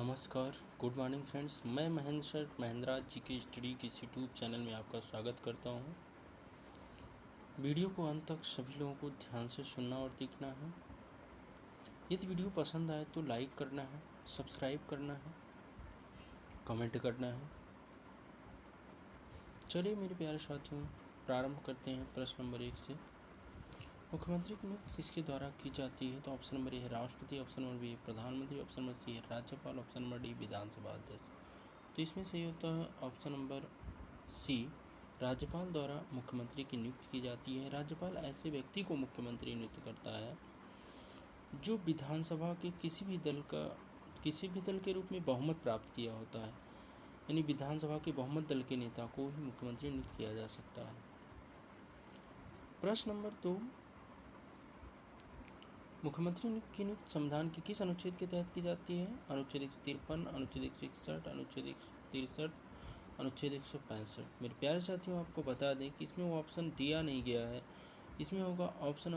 नमस्कार, good morning friends. मैं महेंद्रा जी के स्टडी के यूट्यूब चैनल में आपका स्वागत करता हूं। वीडियो को अंत तक सभी लोगों को ध्यान से सुनना और देखना है। यदि वीडियो पसंद आए तो लाइक करना है, सब्सक्राइब करना है, कमेंट करना है। चलिए मेरे प्यारे साथियों, प्रारंभ करते हैं प्रश्न नंबर 1 से। मुख्यमंत्री की नियुक्ति किसके द्वारा की जाती है? तो ऑप्शन नंबर ए है राष्ट्रपति, ऑप्शन नंबर बी है प्रधानमंत्री, ऑप्शन नंबर सी है राज्यपाल, ऑप्शन नंबर डी विधानसभा अध्यक्ष। तो इसमें सही होता है ऑप्शन नंबर सी, राज्यपाल द्वारा मुख्यमंत्री की नियुक्ति की जाती है। राज्यपाल ऐसे व्यक्ति को मुख्यमंत्री नियुक्त करता है जो विधानसभा के किसी भी दल के रूप में बहुमत प्राप्त किया होता है, यानी विधानसभा के बहुमत दल के नेता को ही मुख्यमंत्री नियुक्त किया जा सकता है। प्रश्न नंबर 2, मुख्यमंत्री की नियुक्ति संविधान के किस अनुच्छेद के तहत की जाती है? अनुच्छेद 153, अनुच्छेद 161, अनुच्छेद 163, अनुच्छेद 165। मेरे प्यारे साथियों, आपको बता दें कि इसमें वो ऑप्शन दिया नहीं गया है। इसमें होगा ऑप्शन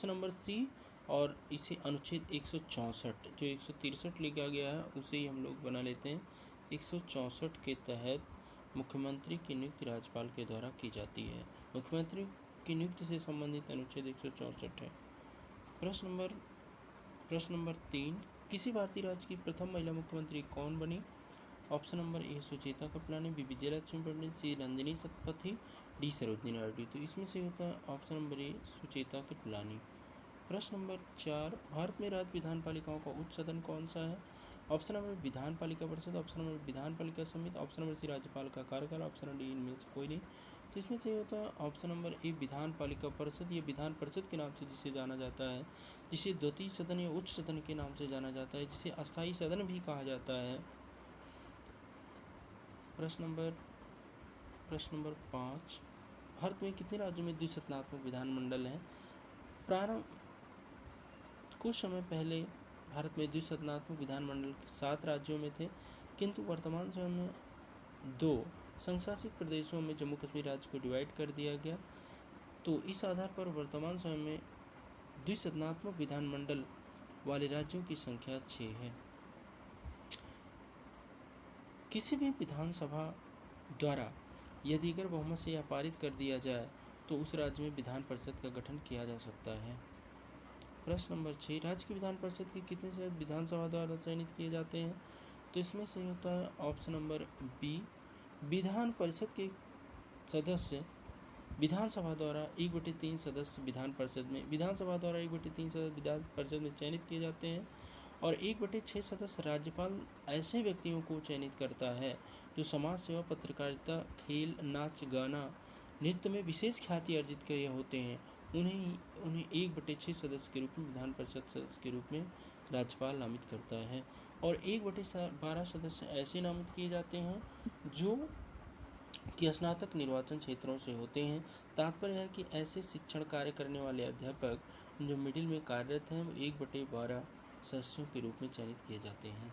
नंबर सी, और इसे अनुच्छेद 164 जो 163 लिखा गया है उसे ही हम लोग बना लेते हैं। 164 के तहत मुख्यमंत्री की नियुक्ति राज्यपाल के द्वारा की जाती है। मुख्यमंत्री की नियुक्ति से संबंधित अनुच्छेद 164 है। प्रश्न नंबर 3, किसी भारतीय राज्य की प्रथम महिला मुख्यमंत्री कौन बनी? Option number A Sucheta Kriplani, B Vijayalakshmi Pandit, C Nandini Satpathy, D Sarojini Naidu. तो इसमें से होता है option number A Sucheta Kriplani. प्रश्न नंबर 4, भारत में राज्य विधान पालिकाओं का उच्च सदन कौन सा है? ऑप्शन नंबर विधान पालिका परिषद, ऑप्शन नंबर विधान पालिका समिति, ऑप्शन नंबर सी राज्यपाल का कार्यकाल, ऑप्शन नंबर डी इनमें से कोई नहीं। तो इसमें से होता है ऑप्शन नंबर ए विधान पालिका परिषद। ये विधान परिषद के नाम से जिसे जाना जाता है, जिसे द्वितीय सदन या उच्च सदन के नाम से जाना जाता है, जिसे अस्थायी सदन भी कहा जाता है। प्रश्न नंबर 5, भारत में कितने राज्यों में द्विसदनात्मक विधानमंडल हैं? प्रारंभ कुछ समय पहले भारत में द्विसदनात्मक विधानमंडल 7 राज्यों में थे, किंतु वर्तमान समय में 2 संशासित प्रदेशों में जम्मू कश्मीर राज्य को डिवाइड कर दिया गया। तो इस आधार पर वर्तमान समय में द्विसदनात्मक विधानमंडल वाले राज्यों की संख्या 6 है। किसी भी विधानसभा द्वारा यदि अगर बहुमत से यह पारित कर दिया जाए तो उस राज्य में विधान परिषद का गठन किया जा सकता है। प्रश्न नंबर 6, राज्य की विधान परिषद के कितने सदस्य विधानसभा द्वारा चयनित किए जाते हैं? तो इसमें से होता है option number B, Vidhan Parishad के सदस्य विधानसभा द्वारा 1/3 सदस्य विधानसभा द्वारा 1/3 सदस्य विधान परिषद में चयनित किए जाते हैं, और 1/6 सदस्य राज्यपाल ऐसे व्यक्तियों को चयनित करता है जो समाज सेवा, पत्रकारिता, खेल, नाच, गाना, नृत्य में विशेष ख्याति अर्जित किए होते हैं। उन्हें 1/6 सदस्य के रूप में विधान परिषद सदस्य के रूप में राज्यपाल नामित करता है, और 1/12 सदस्य ऐसे नामित किए जाते हैं जो कि स्नातक निर्वाचन क्षेत्रों से होते हैं। तात्पर्य है कि ऐसे शिक्षण कार्य करने वाले अध्यापक जो मिडिल में कार्यरत हैं वो 1/12 सदस्यों के रूप में चयनित किए जाते हैं।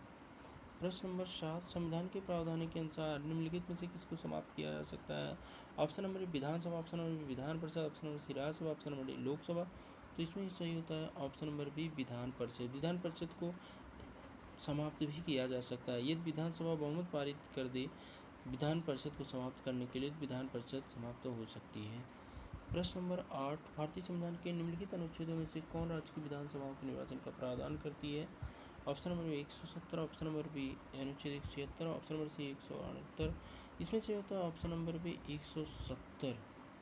प्रश्न नंबर 7, संविधान के प्रावधानों के अनुसार निम्नलिखित में से किसको समाप्त किया जा सकता है? Option number Vidhan Sabha, option number Vidhan Parishad, option number C Rajya Sabha, option number D Lok Sabha. तो इसमें सही होता है option number B Vidhan Parishad. Vidhan Parishad को समाप्त भी किया जा सकता है। यदि विधानसभा बहुमत पारित कर दे विधान परिषद को समाप्त करने के लिए, विधान परिषद समाप्त हो सकती है। प्रश्न नंबर 8, भारतीय संविधान के निम्नलिखित अनुच्छेदों में से कौन राज्य की विधानसभाओं के निर्वाचन का प्रावधान करती है? Option number 170, option number B अनुच्छेद 176, ऑप्शन नंबर सी 168। इसमें से होता है ऑप्शन नंबर बी 170,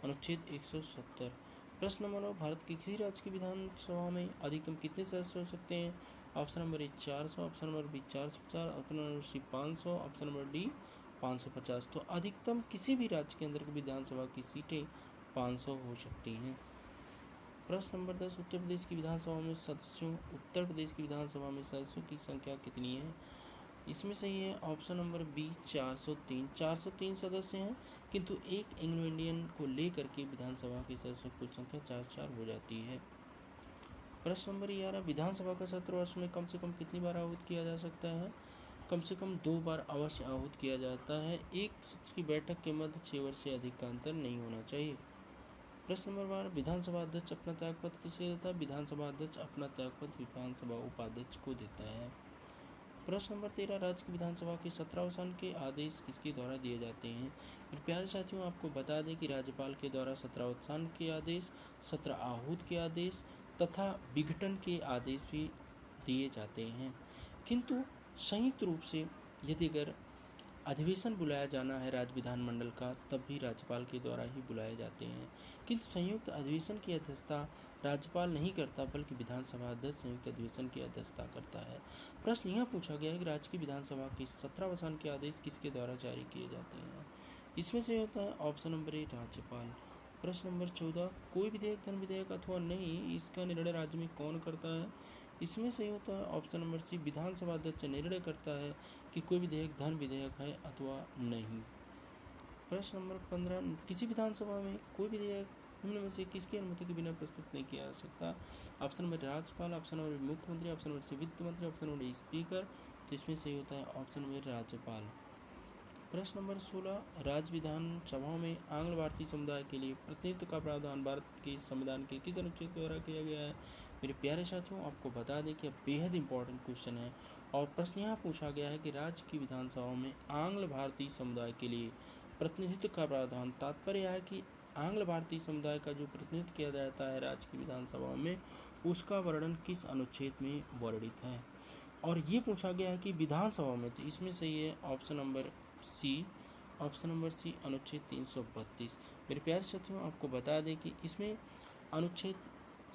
अनुच्छेद 170। प्रश्न नंबर 9, भारत की किसी राज्य की विधानसभा में अधिकतम कितने सदस्य हो सकते हैं? Option number A 400, option number B 450, option number C 500, option number D 550। तो अधिकतम किसी भी राज्य के अंदर की विधानसभा की सीटें 500 हो सकती हैं। प्रश्न नंबर 10, उत्तर प्रदेश की विधानसभा में सदस्यों की संख्या कितनी है? इसमें सही है ऑप्शन नंबर बी 403 सदस्य हैं, किंतु एक एंग्लो इंडियन को लेकर के विधानसभा के सदस्यों की कुल संख्या 4 हो जाती है। प्रश्न नंबर 11, विधानसभा का सत्र वर्ष में कम से कम कितनी बार आहूत किया जा सकता है? कम से कम 2 बार अवश्य आहूत किया जाता है। एक सत्र की बैठक के मध्य 6 वर्ष से अधिक का अंतर नहीं होना चाहिए। प्रश्न नंबर 12, विधानसभा अध्यक्ष अपना त्यागपत्र किसे देता है? विधानसभा अध्यक्ष अपना त्यागपत्र विधानसभा उपाध्यक्ष को देता है। प्रश्न नंबर 13, राज्य की विधानसभा के सत्रावसान के आदेश किसके द्वारा दिए जाते हैं? मेरे प्यारे साथियों, आपको बता दें कि राज्यपाल के द्वारा सत्रावसान के आदेश, सत्र आहूत के आदेश तथा विघटन के आदेश भी दिए जाते हैं। किंतु संयुक्त रूप से यदि अगर अधिवेशन बुलाया जाना है राज्य विधानमंडल का, तब भी राज्यपाल के द्वारा ही बुलाए जाते हैं। किंतु संयुक्त अधिवेशन की अध्यक्षता राज्यपाल नहीं करता, बल्कि विधानसभा अध्यक्ष संयुक्त अधिवेशन की अध्यक्षता करता है। प्रश्न यह पूछा गया है कि राज्य की विधानसभा के सत्रावसान के आदेश किसके द्वारा जारी किए जाते हैं? इसमें से होता है ऑप्शन नंबर ए, राज्यपाल। प्रश्न नंबर 14, कोई विधेयक धन विधेयक अथवा नहीं, इसका निर्णय राज्य में कौन करता है? इसमें सही होता है ऑप्शन नंबर सी, विधानसभा अध्यक्ष निर्णय करता है कि कोई विधेयक धन विधेयक है अथवा नहीं। प्रश्न नंबर 15, किसी विधानसभा में कोई विधेयक निम्न में से किसकी अनुमति के बिना प्रस्तुत नहीं किया जा सकता? ऑप्शन नंबर राज्यपाल, ऑप्शन नंबर मुख्यमंत्री, ऑप्शन नंबर सी वित्त मंत्री, ऑप्शन नंबर स्पीकर। तो इसमें सही होता है ऑप्शन नंबर राज्यपाल। प्रश्न नंबर 16, राज्य विधानसभाओं में आंग्ल भारतीय समुदाय के लिए प्रतिनिधित्व का प्रावधान भारत के संविधान के किस अनुच्छेद के द्वारा किया गया है? मेरे प्यारे साथियों, आपको बता दें कि यह बेहद इंपॉर्टेंट क्वेश्चन है और प्रश्न यहाँ पूछा गया है कि राज्य की विधानसभाओं में आंग्ल भारतीय समुदाय के लिए प्रतिनिधित्व का प्रावधान, तात्पर्य है कि आंग्ल भारतीय समुदाय का जो प्रतिनिधित्व किया जाता है राज्य की विधानसभाओं में, उसका वर्णन किस अनुच्छेद में वर्णित है? और ये पूछा गया है कि विधानसभा में, तो इसमें सही है option number C, option number C अनुच्छेद 332। मेरे प्यारे साथियों, आपको बता दें कि इसमें अनुच्छेद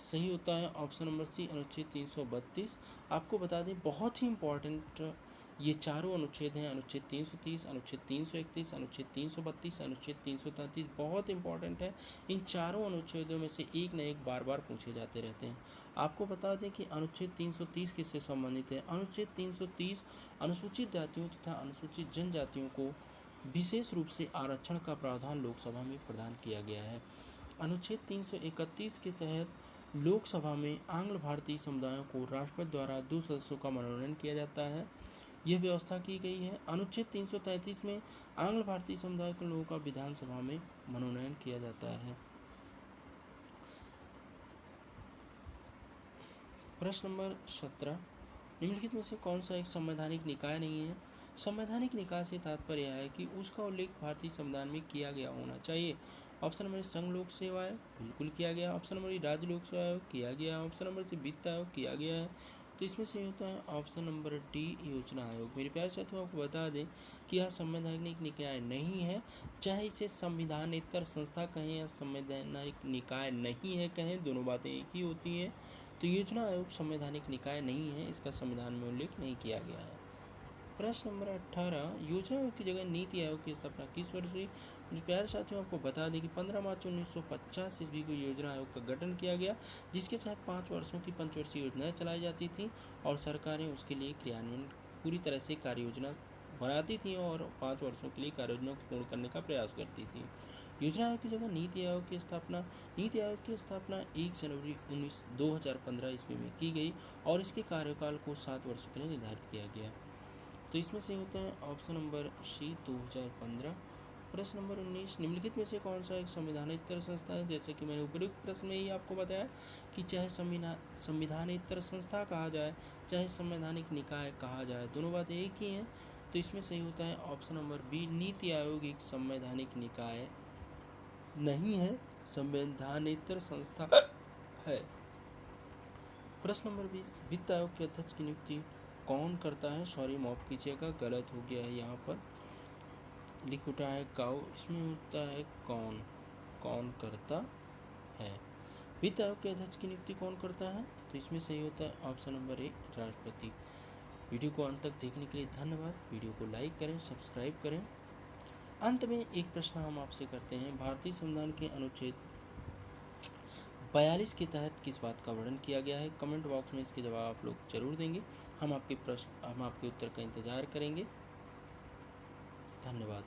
सही होता है ऑप्शन नंबर सी, अनुच्छेद 332। आपको बता दें बहुत ही इम्पॉर्टेंट ये चारों अनुच्छेद हैं, अनुच्छेद 330, अनुच्छेद 331, अनुच्छेद 332, अनुच्छेद 333, बहुत इंपॉर्टेंट है। इन चारों अनुच्छेदों में से एक न एक बार बार पूछे जाते रहते हैं। आपको बता दें कि अनुच्छेद 330 किससे संबंधित है? अनुच्छेद 330 अनुसूचित जातियों तथा अनुसूचित जनजातियों को विशेष रूप से आरक्षण का प्रावधान लोकसभा में प्रदान किया गया है। अनुच्छेद 331 के तहत लोकसभा में आंग्ल भारतीय समुदायों को राष्ट्रपति द्वारा 2 सदस्यों का मनोनयन किया जाता है, यह व्यवस्था की गई है। अनुच्छेद 333 में आंग्ल भारतीय समुदाय के लोगों का विधानसभा में मनोनयन किया जाता है। प्रश्न नंबर 17, निम्नलिखित में से कौन सा एक संवैधानिक निकाय नहीं है? संवैधानिक निकाय से तात्पर्य है कि उसका उल्लेख भारतीय संविधान में किया गया होना चाहिए। ऑप्शन नंबर संघ लोक सेवा आयोग, बिल्कुल किया गया। ऑप्शन नंबर राज्य लोक सेवा आयोग, किया गया। ऑप्शन नंबर सी वित्त आयोग, किया गया है। तो इसमें से होता है ऑप्शन नंबर डी, योजना आयोग। मेरे प्यारे साथियों, आपको बता दें कि यह संवैधानिक निकाय नहीं है, चाहे इसे संविधानेतर संस्था कहें या संवैधानिक निकाय नहीं है कहें, दोनों बातें एक ही होती हैं। तो योजना आयोग संवैधानिक निकाय नहीं है, इसका संविधान में उल्लेख नहीं किया गया है। प्रश्न नंबर 18, योजना आयोग की जगह नीति आयोग की स्थापना किस वर्ष हुई? मेरे प्यारे साथियों, आपको बता दें कि 15 मार्च 1950 ईस्वी को योजना आयोग का गठन किया गया, जिसके तहत 5 वर्षों की पंचवर्षीय योजनाएं चलाई जाती थीं और सरकारें उसके लिए क्रियान्वयन पूरी तरह से कार्य योजना बनाती थीं और 5 वर्षों के लिए कार्य योजना को पूर्ण करने का प्रयास करती थी। योजना आयोग की जगह नीति आयोग की स्थापना 1 जनवरी 2015 ईस्वी में की गई और इसके कार्यकाल को 7 वर्षों के लिए निर्धारित किया गया। तो इसमें से होता है ऑप्शन नंबर सी, 2015। प्रश्न नंबर 19, निम्नलिखित में से कौन सा एक संविधानेतर संस्था है? जैसे कि मैंने उपयुक्त प्रश्न में ही आपको बताया कि चाहे संविधानेतर संस्था कहा जाए, चाहे संवैधानिक निकाय कहा जाए, दोनों बातें एक ही हैं। तो इसमें सही होता है option number B, NITI Aayog एक संवैधानिक निकाय नहीं है, संवैधानेतर संस्था है। प्रश्न नंबर 20, वित्त आयोग के अध्यक्ष की नियुक्ति कौन करता है? सॉरी, माफ कीजिएगा, गलत हो गया है, यहाँ पर लिख उठा है काउ, इसमें होता है कौन करता है। वित्त आयोग के अध्यक्ष की नियुक्ति कौन करता है? तो इसमें सही होता है ऑप्शन नंबर ए, राष्ट्रपति। वीडियो को अंत तक देखने के लिए धन्यवाद। वीडियो को लाइक करें, सब्सक्राइब करें। अंत में एक प्रश्न हम आपसे करते हैं, भारतीय संविधान के अनुच्छेद 42 के तहत किस बात का वर्णन किया गया है? कमेंट बॉक्स में इसके जवाब आप लोग जरूर देंगे। हम आपके उत्तर का इंतजार करेंगे। धन्यवाद।